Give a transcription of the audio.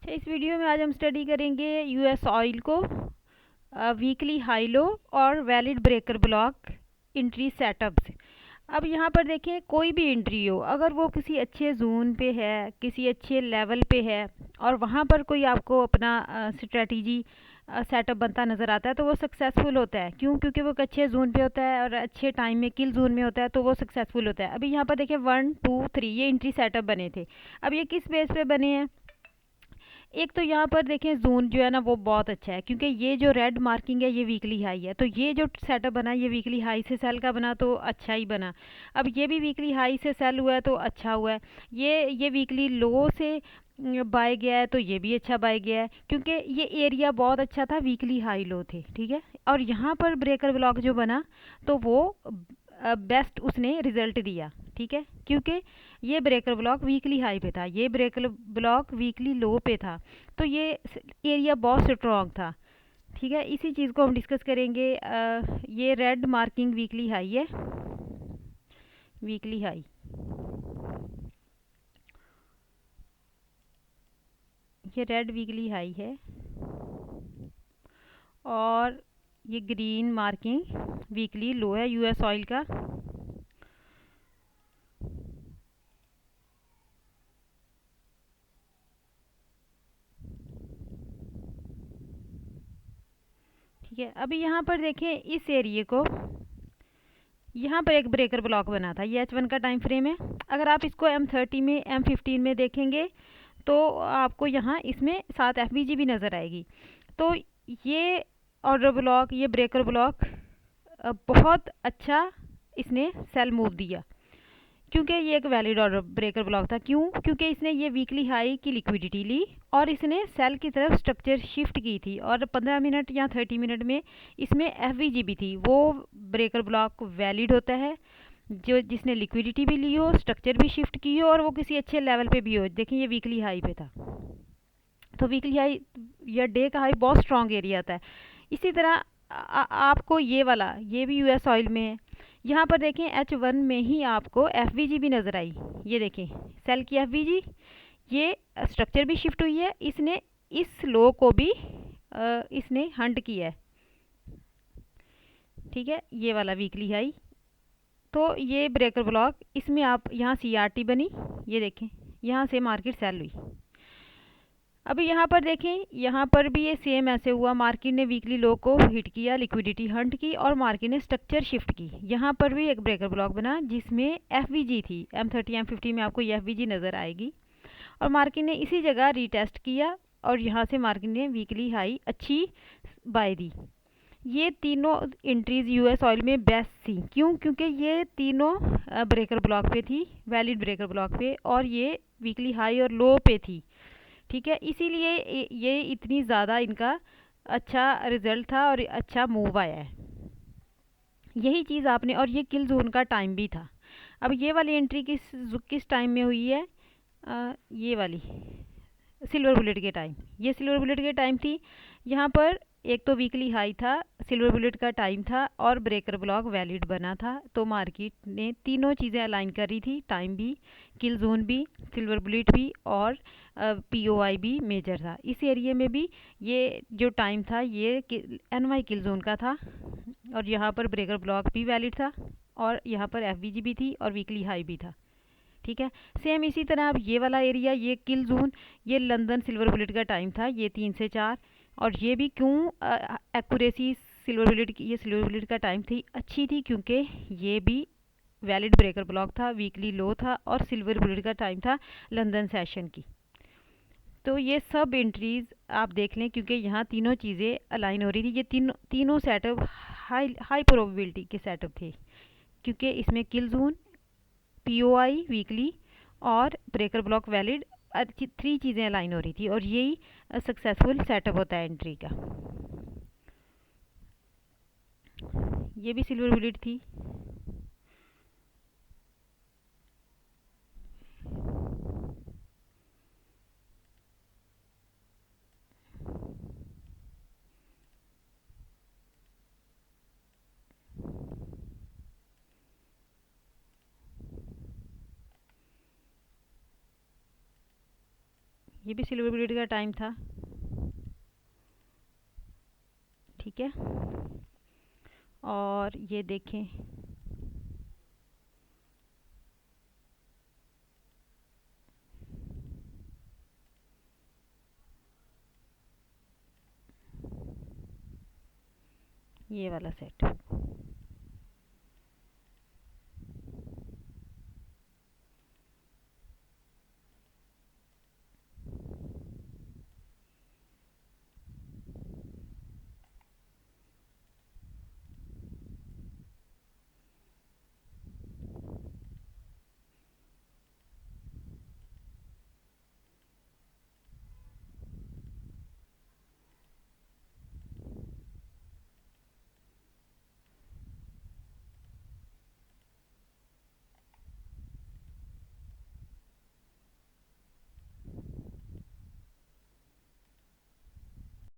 इस वीडियो में आज हम स्टडी करेंगे यूएस ऑयल को, वीकली हाई लो और valid breaker block entry setups. अब यहाँ पर देखें, कोई भी एंट्री हो, अगर वो किसी अच्छे जोन पे है, किसी अच्छे लेवल पे है और वहाँ पर कोई आपको अपना स्ट्रेटजी सेटअप बनता नज़र आता है तो वो सक्सेसफुल होता है। क्यों? क्योंकि वो एक अच्छे जोन पे होता है और अच्छे टाइम में किल जोन में होता है, तो वो सक्सेसफुल होता है। अभी यहाँ पर देखें 1 2 3 ये एंट्री सेटअप बने थे। अब ये किस बेस पे बने हैं? एक तो यहाँ पर देखें जोन जो है ना वो बहुत अच्छा है, क्योंकि ये जो रेड मार्किंग है ये वीकली हाई है, तो ये जो सेटअप बना ये वीकली हाई से सेल का बना तो अच्छा ही बना। अब ये भी वीकली हाई से सेल हुआ है तो अच्छा हुआ है। ये वीकली लो से बाय गया है तो ये भी अच्छा बाय गया है, क्योंकि ये एरिया बहुत अच्छा था, वीकली हाई लो थे। ठीक है, और यहाँ पर ब्रेकर ब्लॉक जो बना तो वो बेस्ट उसने रिजल्ट दिया। ठीक है, क्योंकि ये ब्रेकर ब्लॉक वीकली हाई पे था, ये ब्रेकर ब्लॉक वीकली लो पे था, तो ये एरिया बहुत स्ट्रॉन्ग था। ठीक है, इसी चीज़ को हम डिस्कस करेंगे। ये रेड मार्किंग वीकली हाई है, वीकली हाई, ये रेड वीकली हाई है और ये ग्रीन मार्किंग वीकली लो है यूएस ऑयल का। ठीक है, अभी यहाँ पर देखें इस एरिए को, यहाँ पर एक ब्रेकर ब्लॉक बना था, ये H1 का टाइम फ्रेम है। अगर आप इसको M30 में M15 में देखेंगे तो आपको यहाँ इसमें साथ FVG भी नज़र आएगी। तो ये ऑर्डर ब्लॉक, ये ब्रेकर ब्लॉक बहुत अच्छा इसने सेल मूव दिया, क्योंकि ये एक वैलिड ऑर्डर ब्रेकर ब्लॉक था। क्यों? क्योंकि इसने ये वीकली हाई की लिक्विडिटी ली और इसने सेल की तरफ स्ट्रक्चर शिफ्ट की थी, और 15 मिनट या 30 मिनट में इसमें FVG भी थी। वो ब्रेकर ब्लॉक वैलिड होता है जो जिसने लिक्विडिटी भी ली हो, स्ट्रक्चर भी शिफ्ट की हो और वो किसी अच्छे लेवल पे भी हो। देखिए ये वीकली हाई पे था, तो वीकली हाई या डे का हाई बहुत स्ट्रॉन्ग एरिया आता है। इसी तरह आपको ये वाला, ये भी यूएस ऑयल में है। यहाँ पर देखें H1 में ही आपको FVG भी नज़र आई। ये देखें सेल की FVG, ये स्ट्रक्चर भी शिफ्ट हुई है, इसने इस लो को भी इसने हंट किया है। ठीक है, ये वाला वीकली हाई, तो ये ब्रेकर ब्लॉक, इसमें आप यहाँ CRT बनी, ये देखें यहाँ से मार्केट सेल हुई। अभी यहाँ पर देखें, यहाँ पर भी ये सेम ऐसे हुआ, मार्केट ने वीकली लो को हिट किया, लिक्विडिटी हंट की और मार्केट ने स्ट्रक्चर शिफ्ट की। यहाँ पर भी एक ब्रेकर ब्लॉक बना जिसमें FVG थी, M30 M50 में आपको ये FVG नज़र आएगी, और मार्केट ने इसी जगह रीटेस्ट किया और यहाँ से मार्केट ने वीकली हाई अच्छी बाय दी। ये तीनों एंट्रीज यूएस ऑयल में बेस्ट थी। क्यों? क्योंकि ये तीनों ब्रेकर ब्लॉक पे थी, वैलिड ब्रेकर ब्लॉक पे, और ये वीकली हाई और लो पे थी। ठीक है, इसीलिए ये इतनी ज़्यादा इनका अच्छा रिजल्ट था और अच्छा मूव आया है। यही चीज़ आपने, और ये किल जोन का टाइम भी था। अब ये वाली एंट्री किस टाइम में हुई है? ये वाली सिल्वर बुलेट के टाइम, ये सिल्वर बुलेट के टाइम थी। यहाँ पर एक तो वीकली हाई था, सिल्वर बुलेट का टाइम था और ब्रेकर ब्लॉक वैलिड बना था, तो मार्केट ने तीनों चीज़ें अलाइन कर रही थी, टाइम भी, किल जोन भी, सिल्वर बुलेट भी और POI भी मेजर था। इस एरिया में भी ये जो टाइम था ये NY किल जोन का था, और यहाँ पर ब्रेकर ब्लॉक भी वैलिड था और यहाँ पर FVG भी थी और वीकली हाई भी था। ठीक है, सेम इसी तरह अब ये वाला एरिया, ये किल जोन, ये लंदन सिल्वर बुलेट का टाइम था, ये 3 से 4, और ये भी क्यों एक्यूरेसी सिल्वर बुलेट की, ये सिल्वर बुलेट का टाइम थी अच्छी थी, क्योंकि ये भी वैलिड ब्रेकर ब्लॉक था, वीकली लो था और सिल्वर बुलेट का टाइम था लंदन सेशन की। तो ये सब एंट्रीज आप देख लें, क्योंकि यहाँ तीनों चीज़ें अलाइन हो रही थी। ये तीनों सेटअप हाई प्रोबेबिलिटी के सेटअप थे, क्योंकि इसमें किल जोन, POI वीकली और ब्रेकर ब्लॉक वैलिड, 3 चीज़ें अलाइन हो रही थी, और यही सक्सेसफुल सेटअप होता है एंट्री का। ये भी सिल्वर बुलेट थी, ये भी सिल्वर पीरियड का टाइम था। ठीक है, और ये देखें ये वाला सेट।